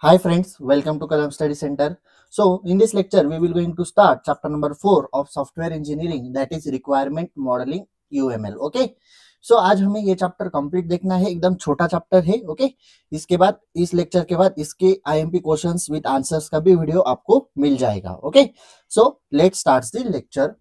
Hi friends, welcome to Kalam Study Center. So in this lecture, we will going to start chapter number 4 of software engineering, that is requirement modeling UML. Okay. सो आज हमें ये chapter complete देखना है, एकदम छोटा chapter है. Okay इसके बाद इस लेक्चर के बाद इसके आईएमपी क्वेश्चंस विद आंसर्स का भी वीडियो आपको मिल जाएगा. Okay so let's start the lecture.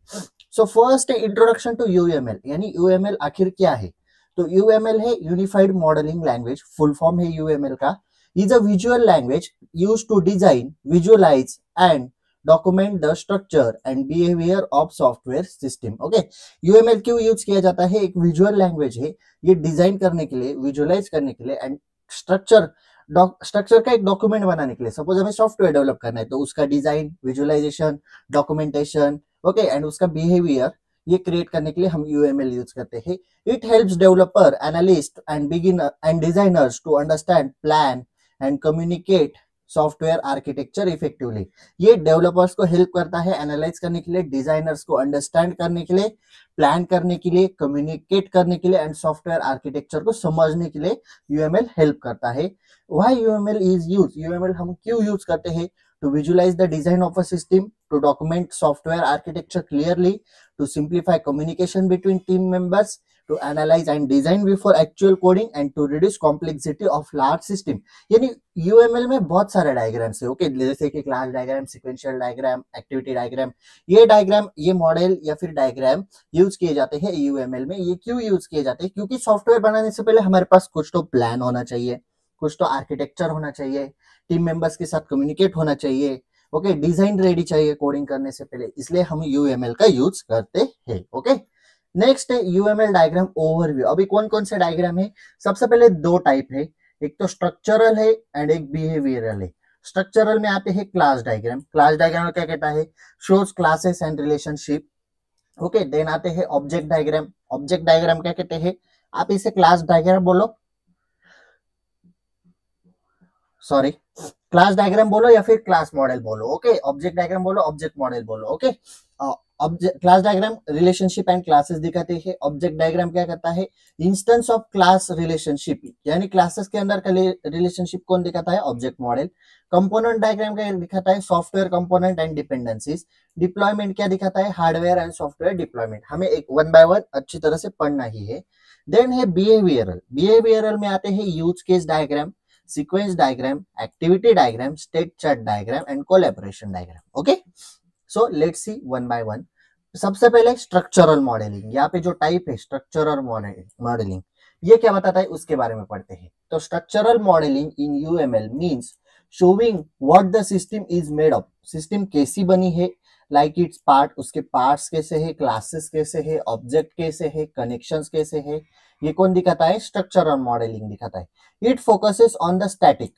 So first introduction to UML, यानी यूएमएल आखिर क्या है. तो यूएमएल है unified modelling language, full form है यूएमएल का. is a visual language used to design, visualize and document the structure and behavior of software system. Okay, UML क्यों use किया जाता है? एक विजुअल लैंग्वेज है, ये डिजाइन करने के लिए, विजुअलाइज करने के लिए एंड स्ट्रक्चर का एक डॉक्यूमेंट बनाने के लिए. सपोज हमें सॉफ्टवेयर डेवलप करना है तो उसका design, visualisation, documentation, okay and उसका बिहेवियर ये क्रिएट करने के लिए हम UML यूज करते हैं. It helps developer, analyst and beginner and designers to understand, plan and communicate software architecture effectively. ये डेवलपर्स को हेल्प करता है एनालाइज करने के लिए, डिजाइनर्स को अंडरस्टैंड करने के लिए, प्लान करने के लिए, कम्युनिकेट करने के लिए एंड सॉफ्टवेयर आर्किटेक्चर को समझने के लिए UML हेल्प करता है. Why UML is use? UML हम क्यों यूज करते हैं? To visualize the design of a system, to document software architecture clearly, to simplify communication between team members, to analyze and design before actual coding and to reduce complexity of large system. यानी UML में बहुत सारे diagrams है. Okay जैसे कि class diagram, sequential diagram, activity diagram. ये diagram, ये model या फिर डायग्राम यूज किए जाते हैं UML में. ये क्यों यूज किए जाते हैं? क्योंकि सॉफ्टवेयर बनाने से पहले हमारे पास कुछ तो प्लान होना चाहिए, कुछ तो आर्किटेक्चर होना चाहिए, टीम मेंबर्स के साथ कम्युनिकेट होना चाहिए, ओके डिजाइन रेडी चाहिए कोडिंग करने से पहले, इसलिए हम UML का यूज करते हैं. ओके नेक्स्ट है UML डायग्राम ओवरव्यू. अभी कौन कौन से डायग्राम है? सबसे पहले दो टाइप है, एक तो स्ट्रक्चरल है एंड एक बिहेवियरल है. स्ट्रक्चरल में आते हैं क्लास डायग्राम. क्लास डायग्राम क्या कहता है? Shows classes and relationship. Okay then आते हैं ऑब्जेक्ट डायग्राम. ऑब्जेक्ट डायग्राम क्या कहते हैं? आप इसे क्लास डायग्राम बोलो, सॉरी क्लास डायग्राम बोलो या फिर क्लास मॉडल बोलो. ओके ऑब्जेक्ट डायग्राम बोलो, ऑब्जेक्ट मॉडल बोलो. Okay object class diagram relationship and classes दिखाते हैं. ऑब्जेक्ट डायग्राम क्या करता है? इंस्टेंस ऑफ क्लास रिलेशनशिप, यानी क्लासेस के अंदर का रिलेशनशिप कौन दिखाता है? Object model. कंपोनेंट डायग्राम क्या दिखाता है? Software component and dependencies. Deployment क्या दिखाता है? Hardware and software deployment. हमें एक वन बाय वन अच्छी तरह से पढ़ना ही है. देन है बिहेवियरल. बिहेवियरल में आते हैं use case diagram, sequence diagram, activity diagram, state chart diagram and collaboration diagram. Okay, so let's see one by one. सबसे पहले स्ट्रक्चरल मॉडलिंग. यहाँ पे जो टाइप है स्ट्रक्चरल मॉडलिंग, ये क्या बताता है उसके बारे में पढ़ते हैं. तो structural modelling in UML means showing what the system is made of. System कैसी बनी है, लाइक इट्स पार्ट, उसके पार्ट्स कैसे है, क्लासेस कैसे है, ऑब्जेक्ट कैसे है, कनेक्शंस कैसे है, ये कौन दिखाता है? स्ट्रक्चरल मॉडलिंग दिखाता है. It focuses on the static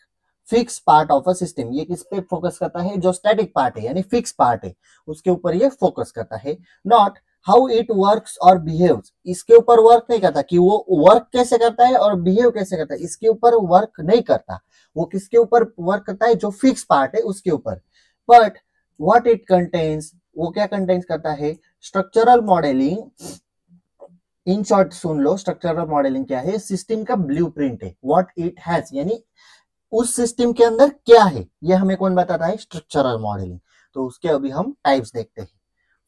fix part of a system. ये किस पे फोकस करता है? जो स्टैटिक पार्ट है यानी फिक्स पार्ट है उसके ऊपर ये फोकस करता है. नॉट हाउ इट वर्क्स और बिहेव्स. इसके ऊपर वर्क नहीं करता कि वो वर्क कैसे करता है और बिहेव कैसे करता है, इसके ऊपर वर्क नहीं करता. वो किसके ऊपर वर्क करता है? जो फिक्स पार्ट है उसके ऊपर. बट व्हाट इट कंटेन्स, वो क्या कंटेन्स करता है? Structural modelling in short soon low, structural modelling क्या है? सिस्टम का ब्लूप्रिंट है. व्हाट इट हैज यानी उस सिस्टम के अंदर क्या है, ये हमें कौन बताता है? Structural modelling. तो उसके अभी हम टाइप्स देखते हैं.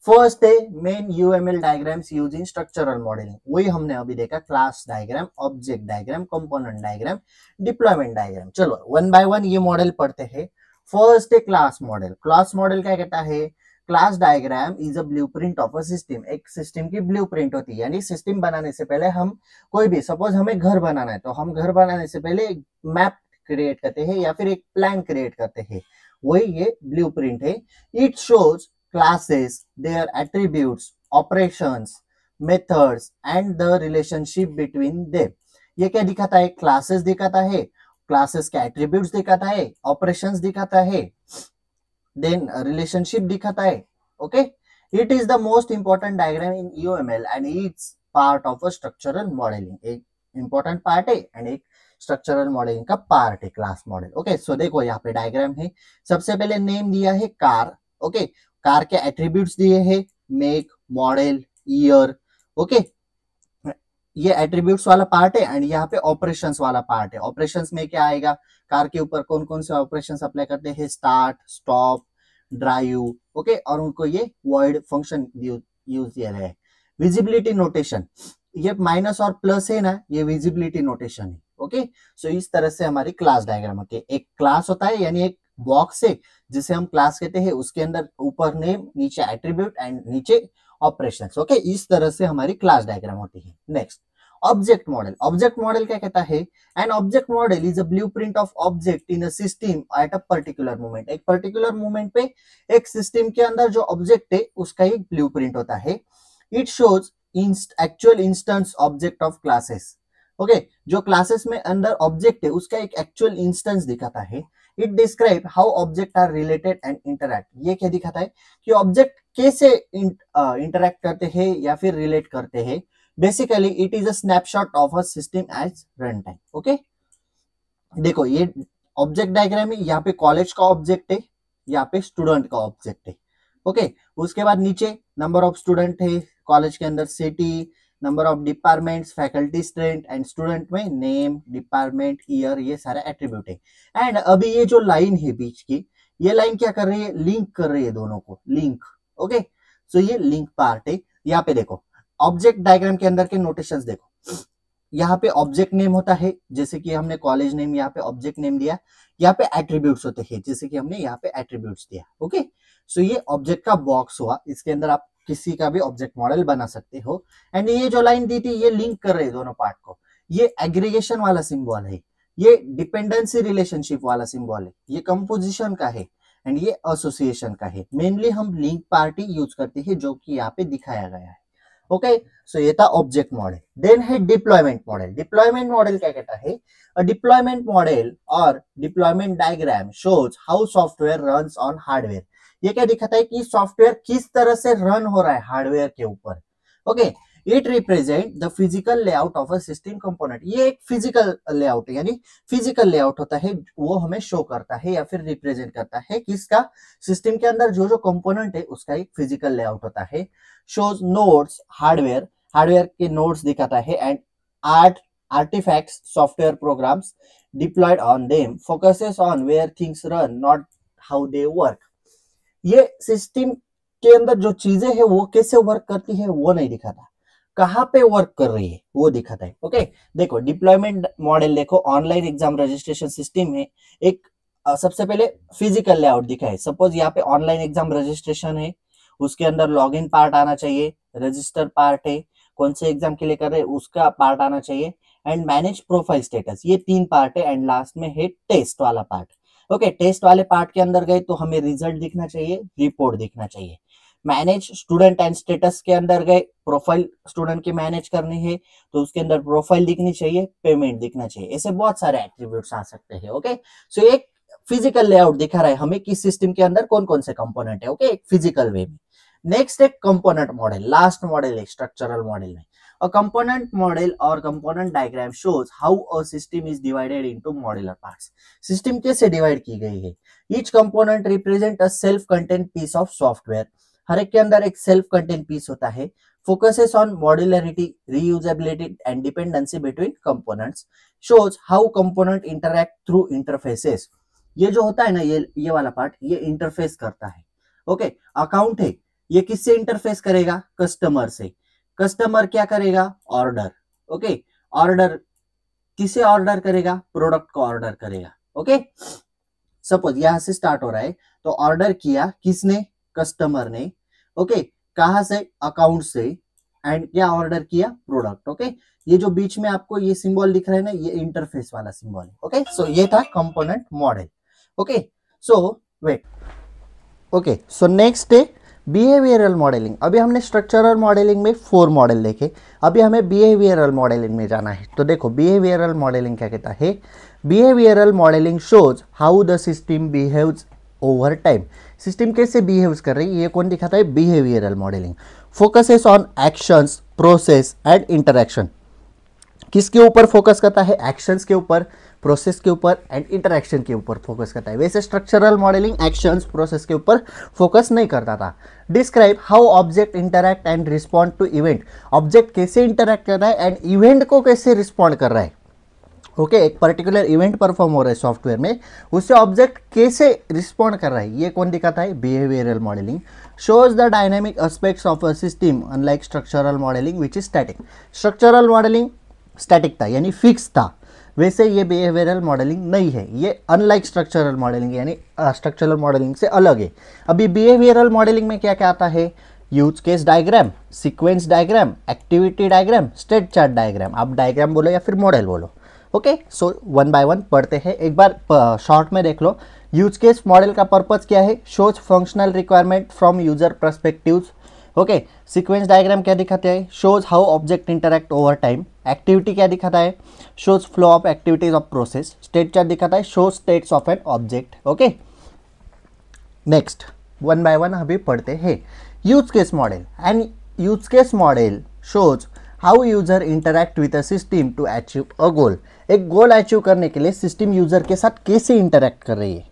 फर्स्ट है main UML diagrams use in structural modelling. वही हमने अभी देखा, class diagram, object diagram, component diagram, deployment diagram. चलो वन बाय वन ये मॉडल पढ़ते हैं. फर्स्ट है क्लास मॉडल. क्लास मॉडल क्या कहता है? Class diagram is a blueprint of a system. एक सिस्टम की ब्लूप्रिंट होती है, यानी सिस्टम बनाने से पहले हम कोई भी, सपोज हमें घर बनाना है तो हम घर बनाने से पहले एक मैप क्रिएट करते हैं या फिर एक प्लान क्रिएट करते हैं, वही ये ब्लूप्रिंट है. It shows classes, their attributes, operations, methods and the relationship between them. ये क्या दिखाता है? क्लासेस दिखाता है, क्लासेस के एट्रीब्यूट्स दिखाता है, ऑपरेशंस दिखाता है, देन रिलेशनशिप दिखाता है. Okay it is the most important diagram in UML and it's part of a structural modelling. एक इंपॉर्टेंट पार्ट है एंड एक स्ट्रक्चरल मॉडलिंग का पार्ट है क्लास मॉडल. ओके सो देखो यहाँ पे डायग्राम है. सबसे पहले नेम दिया है कार. ओके कार के एट्रीब्यूट्स दिए हैं, मेक, मॉडल, ईयर. ओके ये एट्रीब्यूट्स वाला पार्ट है एंड यहाँ पे ऑपरेशंस वाला पार्ट है। ऑपरेशंस में क्या आएगा, कार के ऊपर कौन कौन से ऑपरेशंस अप्लाई करते हैं, स्टार्ट, स्टॉप, ड्राइव, ओके, और उनको ये वॉइड फंक्शन यूज किया है। विजिबिलिटी नोटेशन, ये माइनस और प्लस है ना, ये विजिबिलिटी नोटेशन है। ओके, सो इस तरह से हमारी क्लास डायग्राम होती है। एक क्लास होता है यानी एक बॉक्स है जिसे हम क्लास कहते हैं, उसके अंदर ऊपर नेम, नीचे एट्रीब्यूट एंड नीचे ऑपरेशंस। ओके, इस तरह से हमारी क्लास डायग्राम होती है। Next, object model. Object model क्या कहता है, an object model is a blueprint of object in a system at a particular moment. एक पर्टिकुलर मोमेंट पे एक सिस्टम के अंदर जो ऑब्जेक्ट है उसका एक ब्लूप्रिंट होता है। It shows actual instance object of classes. Okay, जो क्लासेस में अंदर ऑब्जेक्ट है उसका एक एक्चुअल इंस्टेंस दिखाता है। It describe how object are related and interact. ये क्या दिखाता है कि ऑब्जेक्ट कैसे इंटरैक्ट करते हैं या फिर रिलेट करते हैं। Basically it is a snapshot of a system as run time. Okay, देखो ये ऑब्जेक्ट डायग्राम है, यहाँ पे कॉलेज का ऑब्जेक्ट है, यहाँ पे स्टूडेंट का ऑब्जेक्ट है। ओके, उसके बाद नीचे नंबर ऑफ स्टूडेंट है कॉलेज के अंदर, city, number of departments, faculty strength and student में नेम, डिपार्टमेंट, ईयर, ये सारा एट्रीब्यूट है। एंड अभी ये जो लाइन है बीच की, ये लाइन क्या कर रही है, लिंक कर रही है दोनों को, लिंक। ओके, सो ये लिंक पार्ट है। यहाँ पे देखो ऑब्जेक्ट डायग्राम के अंदर के नोटेशंस देखो, यहाँ पे ऑब्जेक्ट नेम होता है, जैसे कि हमने कॉलेज नेम यहाँ पे ऑब्जेक्ट नेम दिया। यहाँ पे एट्रीब्यूट्स होते हैं, जैसे कि हमने यहाँ पे एट्रीब्यूट्स दिया। ओके, सो ये ऑब्जेक्ट का बॉक्स हुआ, इसके अंदर आप किसी का भी ऑब्जेक्ट मॉडल बना सकते हो। एंड ये जो लाइन दी थी ये लिंक कर रहे दोनों पार्ट को। ये एग्रीगेशन वाला सिंबल है, ये डिपेंडेंसी रिलेशनशिप वाला सिंबल है, ये कंपोजिशन का है एंड ये एसोसिएशन का है। मेनली हम लिंक पार्टी यूज करते हैं, जो कि यहाँ पे दिखाया गया है। ओके, सो ये था ऑब्जेक्ट मॉडल। देन है डिप्लॉयमेंट मॉडल। डिप्लॉयमेंट मॉडल क्या कहता है, अ डिप्लॉयमेंट मॉडल और deployment diagram shows how software runs on hardware. ये क्या दिखाता है कि सॉफ्टवेयर किस तरह से रन हो रहा है हार्डवेयर के ऊपर। Okay, it represent the physical layout of a system component. ये एक फिजिकल लेआउट है, यानी फिजिकल लेआउट होता है, वो हमें शो करता है या फिर रिप्रेजेंट करता है किसका, सिस्टम के अंदर जो जो कंपोनेंट है उसका एक फिजिकल लेआउट होता है। शोज नोड्स, हार्डवेयर, हार्डवेयर के नोड्स दिखाता है and artifacts, software programs deployed on them, focuses on where things run, not how they work. ये सिस्टम के अंदर जो चीजें हैं वो कैसे वर्क करती है वो नहीं दिखाता, कहाँ पे वर्क कर रही है वो दिखाता है। ओके, देखो डिप्लॉयमेंट मॉडल देखो, ऑनलाइन एग्जाम रजिस्ट्रेशन सिस्टम है। एक सबसे पहले फिजिकल लेआउट दिखा है। सपोज यहाँ पे ऑनलाइन एग्जाम रजिस्ट्रेशन है, उसके अंदर लॉगिन पार्ट आना चाहिए, रजिस्टर पार्ट है, कौन से एग्जाम के लिए कर रहे हैं उसका पार्ट आना चाहिए, एंड मैनेज प्रोफाइल स्टेटस, ये 3 पार्ट है। एंड लास्ट में है टेस्ट वाला पार्ट। ओके, टेस्ट वाले पार्ट के अंदर गए तो हमें रिजल्ट दिखना चाहिए, रिपोर्ट दिखना चाहिए। मैनेज स्टूडेंट एंड स्टेटस के अंदर गए, प्रोफाइल स्टूडेंट की मैनेज करनी है तो उसके अंदर प्रोफाइल दिखनी चाहिए, पेमेंट दिखना चाहिए। ऐसे बहुत सारे एट्रीब्यूट्स आ सकते हैं। ओके, सो एक फिजिकल लेआउट दिखा रहा है हमें कि सिस्टम के अंदर कौन कौन से कंपोनेंट है। ओके, एक फिजिकल वे में। नेक्स्ट एक कंपोनेंट मॉडल, लास्ट मॉडल है स्ट्रक्चरल मॉडल में। A component model or component diagram shows how a system is divided into modular parts. System कैसे डिवाइड की गई है? Each component represent a self-contained piece of software. हर एक के अंदर एक self-contained piece होता है। Focuses on modularity, reusability and dependency between components. Shows how component interact through interfaces. ये जो होता है ना, ये वाला पार्ट ये इंटरफेस करता है। ओके, अकाउंट है, ये किससे इंटरफेस करेगा, कस्टमर से। कस्टमर क्या करेगा, ऑर्डर। ओके, ऑर्डर किसे ऑर्डर करेगा, प्रोडक्ट को ऑर्डर करेगा। ओके, सपोज यहां से स्टार्ट हो रहा है तो ऑर्डर किया किसने, कस्टमर ने। ओके, कहां से, अकाउंट से, एंड क्या ऑर्डर किया, प्रोडक्ट। ओके, ये जो बीच में आपको ये सिंबल दिख रहा है ना, ये इंटरफेस वाला सिंबल है। ओके, सो ये था कंपोनेंट मॉडल। ओके, सो वेट। ओके, सो नेक्स्ट है बिहेवियरल मॉडलिंग। अभी हमने स्ट्रक्चरल मॉडलिंग में 4 मॉडल देखे, अभी हमें बिहेवियरल मॉडलिंग में जाना है। तो देखो बिहेवियरल मॉडलिंग क्या कहता है, behavioural modelling shows how the system behaves over time. System कैसे बिहेव्स कर रही है ये कौन दिखाता है, behavioural modelling. Focuses on actions, process and interaction. किसके ऊपर फोकस करता है? एक्शंस के ऊपर, प्रोसेस के ऊपर एंड इंटरेक्शन के ऊपर फोकस करता है। वैसे स्ट्रक्चरल मॉडलिंग एक्शंस, प्रोसेस के ऊपर फोकस नहीं करता था। Describe how object interact and respond to event. Object कैसे इंटरैक्ट कर रहा है एंड इवेंट को कैसे रिस्पॉन्ड कर रहा है। ओके, एक पर्टिकुलर इवेंट परफॉर्म हो रहा है सॉफ्टवेयर में, उससे ऑब्जेक्ट कैसे रिस्पॉन्ड कर रहा है, ये कौन दिखाता है? Behavioural modelling. Shows the dynamic aspects of a system unlike structural modelling which is static. Structural modelling static था यानी फिक्स था, वैसे ये बिहेवियरल मॉडलिंग नहीं है, ये अनलाइक स्ट्रक्चरल मॉडलिंग यानी स्ट्रक्चरल मॉडलिंग से अलग है। अभी बिहेवियरल मॉडलिंग में क्या क्या आता है? Use case diagram, sequence diagram, activity diagram, state chart diagram. आप डायग्राम बोलो या फिर मॉडल बोलो। Okay, so one by one पढ़ते हैं। एक बार शॉर्ट में देख लो। यूज केस मॉडल का पर्पज क्या है? Shows functional requirement from user perspectives. Okay, sequence diagram क्या दिखाते हैं? Shows how object interact over time. Activity क्या दिखाता है? Shows flow of activities of process. State chart दिखाता है shows states of an object. Okay, next one by one अभी पढ़ते हैं। Use case model and use case model shows how user interact with a system to achieve a goal. एक goal achieve करने के लिए system user के साथ कैसे इंटरैक्ट कर रही है,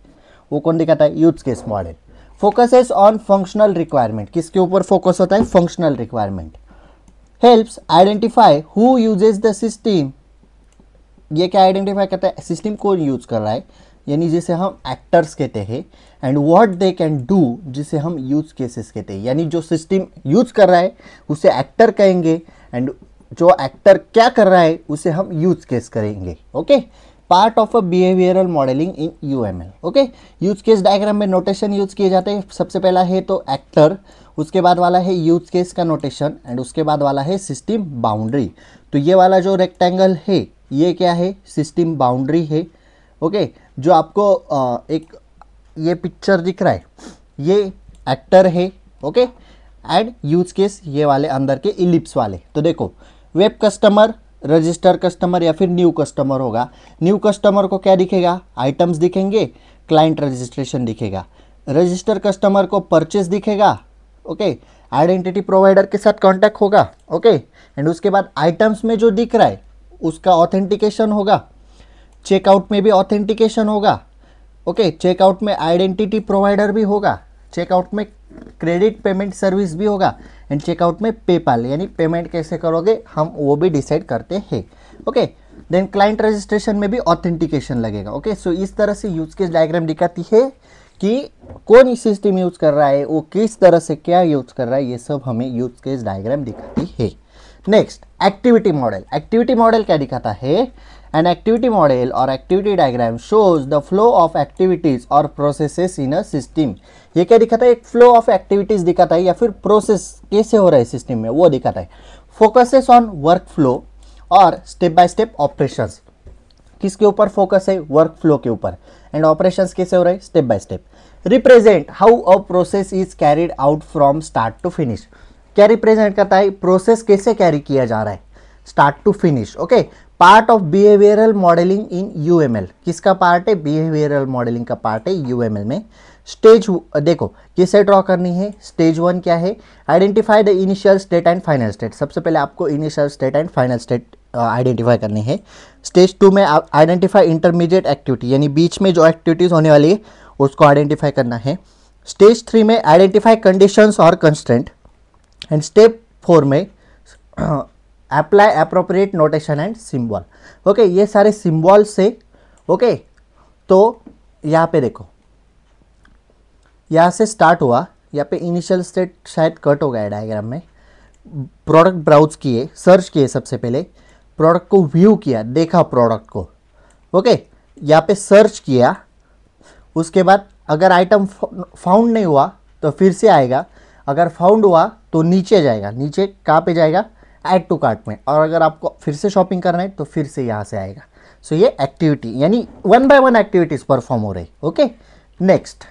वो कौन दिखाता है? Use case model. Focuses on functional requirement. किसके ऊपर फोकस होता है? Functional requirement. Helps identify who uses the system. ये क्या आइडेंटिफाई करता है? सिस्टम कौन यूज कर रहा है, यानी जिसे हम एक्टर्स कहते हैं। And what they can do, जिसे हम यूज केसेस कहते हैं, यानी जो सिस्टम यूज कर रहा है उसे एक्टर कहेंगे एंड जो एक्टर क्या कर रहा है उसे हम यूज केस करेंगे। Okay, part of a behavioural modelling in UML. Okay, use case diagram में नोटेशन यूज किए जाते हैं। सबसे पहला है तो एक्टर, उसके बाद वाला है यूज केस का नोटेशन एंड उसके बाद वाला है सिस्टम बाउंड्री। तो ये वाला जो रेक्टेंगल है ये क्या है? सिस्टम बाउंड्री है। ओके, जो आपको एक ये पिक्चर दिख रहा है ये एक्टर है। ओके, एंड यूज केस ये वाले अंदर के इलिप्स वाले। तो देखो, वेब कस्टमर, रजिस्टर कस्टमर या फिर न्यू कस्टमर होगा। न्यू कस्टमर को क्या दिखेगा? आइटम्स दिखेंगे, क्लाइंट रजिस्ट्रेशन दिखेगा। रजिस्टर कस्टमर को परचेस दिखेगा। ओके, आइडेंटिटी प्रोवाइडर के साथ कांटेक्ट होगा। ओके, एंड उसके बाद आइटम्स में जो दिख रहा है उसका ऑथेंटिकेशन होगा। चेकआउट में भी ऑथेंटिकेशन होगा। ओके, चेकआउट में आइडेंटिटी प्रोवाइडर भी होगा। चेकआउट में क्रेडिट पेमेंट सर्विस भी होगा एंड चेकआउट में पेपाल यानी पेमेंट कैसे करोगे हम वो भी डिसाइड करते हैं। ओके, देन क्लाइंट रजिस्ट्रेशन में भी ऑथेंटिकेशन लगेगा। ओके, सो इस तरह से यूज केस डायग्राम दिखाती है कि कौन सिस्टम यूज कर रहा है, वो किस तरह से क्या यूज कर रहा है, ये सब हमें यूज केस डायग्राम दिखाती है। Next, activity model. Activity model क्या दिखाता है? An activity model or activity diagram shows the flow of activities or processes in a system. ये क्या दिखाता है? एक फ्लो ऑफ एक्टिविटीज दिखाता है या फिर प्रोसेस कैसे हो रहा है सिस्टम में वो दिखाता है। फोकसेस ऑन वर्क फ्लो और स्टेप बाय स्टेप ऑपरेशंस। किसके ऊपर फोकस है? वर्क फ्लो के ऊपर। एंड ऑपरेशंस कैसे हो रहा है? Step by step. Represent how a process is carried out from start to finish. क्या रिप्रेजेंट करता है? प्रोसेस कैसे कैरी किया जा रहा है start to finish. Okay, part of behavioural modelling in UML. किसका पार्ट है? बिहेवियरल मॉडलिंग का पार्ट है यूएमएल में। स्टेज देखो किसे ड्रॉ करनी है? स्टेज 1 क्या है? Identify the initial state and final state. सबसे पहले आपको initial state and final state identify करनी है। स्टेज 2 में आइडेंटिफाई इंटरमीडिएट एक्टिविटी यानी बीच में जो एक्टिविटीज होने वाली है उसको आइडेंटिफाई करना है। स्टेज 3 में आइडेंटिफाई कंडीशंस और कंस्ट्रेंट एंड स्टेप 4 में apply appropriate notation and symbol. Okay, ये सारे सिंबल से ओके, तो यहाँ पे देखो यहाँ से स्टार्ट हुआ, यहाँ पे इनिशियल स्टेट शायद कट हो गया है डायग्राम में। प्रोडक्ट ब्राउज किए, सर्च किए, सबसे पहले प्रोडक्ट को व्यू किया, देखा प्रोडक्ट को। ओके, यहाँ पे सर्च किया, उसके बाद अगर आइटम फाउंड नहीं हुआ तो फिर से आएगा, अगर फाउंड हुआ तो नीचे जाएगा। नीचे कहाँ पे जाएगा? ऐड टू कार्ट में। और अगर आपको फिर से शॉपिंग करना है तो फिर से यहाँ से आएगा। सो ये एक्टिविटी यानी 1 बाय 1 एक्टिविटीज परफॉर्म हो रही। Okay, next,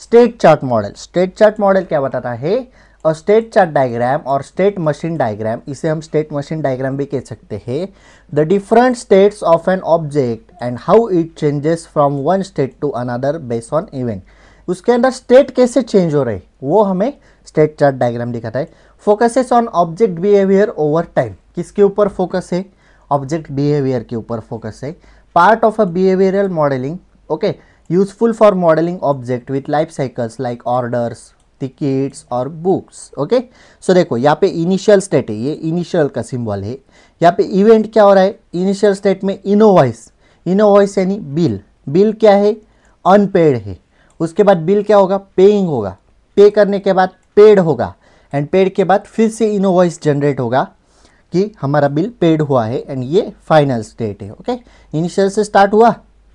state chart model. State chart model क्या बताता है? और स्टेट चार्ट डायग्राम और स्टेट मशीन डायग्राम, इसे हम स्टेट मशीन डायग्राम भी कह सकते हैं। The different states of an object and how it changes from one state to another based on event. उसके अंदर स्टेट कैसे चेंज हो रही वो हमें स्टेट चार्ट डायग्राम दिखाता है। Focuses on object behaviour over time. किसके ऊपर फोकस है? ऑब्जेक्ट बिहेवियर के ऊपर फोकस है। Part of a behavioural modelling, okay, useful for modelling object with life cycles like orders, tickets और बुक्स। ओके, सो देखो यहाँ पे इनिशियल स्टेट है, ये इनिशियल का सिंबल है। यहाँ पे इवेंट क्या हो रहा है, इनिशियल स्टेट में इनोवॉइस, इनोवॉइस यानी बिल, बिल क्या है, अनपेड है। उसके बाद बिल क्या होगा, पेइंग होगा, पे करने के बाद पेड होगा, एंड पेड के बाद फिर से इनोवॉइस जनरेट होगा कि हमारा बिल पेड हुआ है, एंड ये फाइनल स्टेट है। ओके, इनिशियल से स्टार्ट हुआ,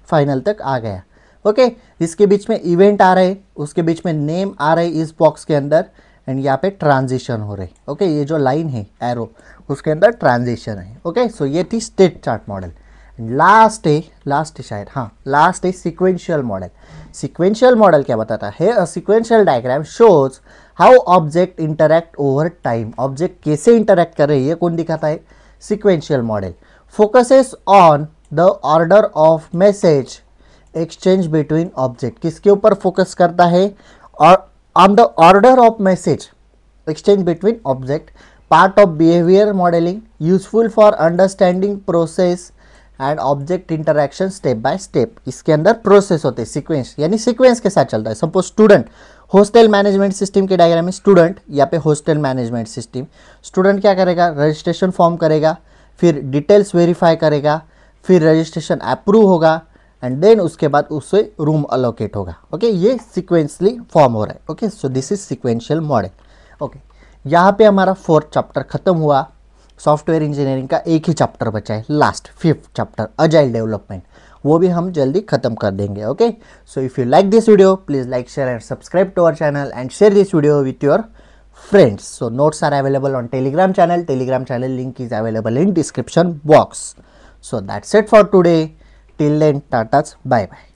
फाइनल तक आ गया। ओके, इसके बीच में इवेंट आ रहे, उसके बीच में नेम आ रहे इस बॉक्स के अंदर, एंड यहाँ पे ट्रांजिशन हो रहे। ओके, ये जो लाइन है एरो, उसके अंदर ट्रांजिशन है। ओके, सो ये थी स्टेट चार्ट मॉडल। लास्ट है शायद, हाँ लास्ट है सीक्वेंशियल मॉडल। सीक्वेंशियल मॉडल क्या बताता है, अ sequential diagram shows how object interact over time. Object कैसे इंटरैक्ट कर रहे हैं ये कौन दिखाता है, sequential model. Focuses on the order of message exchange between object, किसके ऊपर फोकस करता है, और on the order of message exchange between object. Part of behaviour modelling, useful for understanding process and object interaction step by step. इसके अंदर process होते हैं, sequence यानी सीक्वेंस के साथ चलता है। Suppose student, hostel management system के डायग्राम में स्टूडेंट, यहाँ पे हॉस्टल मैनेजमेंट सिस्टम, स्टूडेंट क्या करेगा, रजिस्ट्रेशन फॉर्म करेगा, फिर डिटेल्स वेरीफाई करेगा, फिर रजिस्ट्रेशन अप्रूव होगा, एंड देन उसके बाद उससे रूम अलोकेट होगा। ओके, ये सीक्वेंसली फॉर्म हो रहा है। Okay, so this is sequential model. Okay, यहाँ पे हमारा 4th चैप्टर खत्म हुआ। सॉफ्टवेयर इंजीनियरिंग का एक ही चैप्टर बचा है, last 5th chapter agile development, वो भी हम जल्दी खत्म कर देंगे। Okay, so if you like this video please like, share and subscribe to our channel and share this video with your friends. So notes are available on Telegram channel. Telegram channel link is available in description box. So that's it for today. Till then, tatas, bye bye.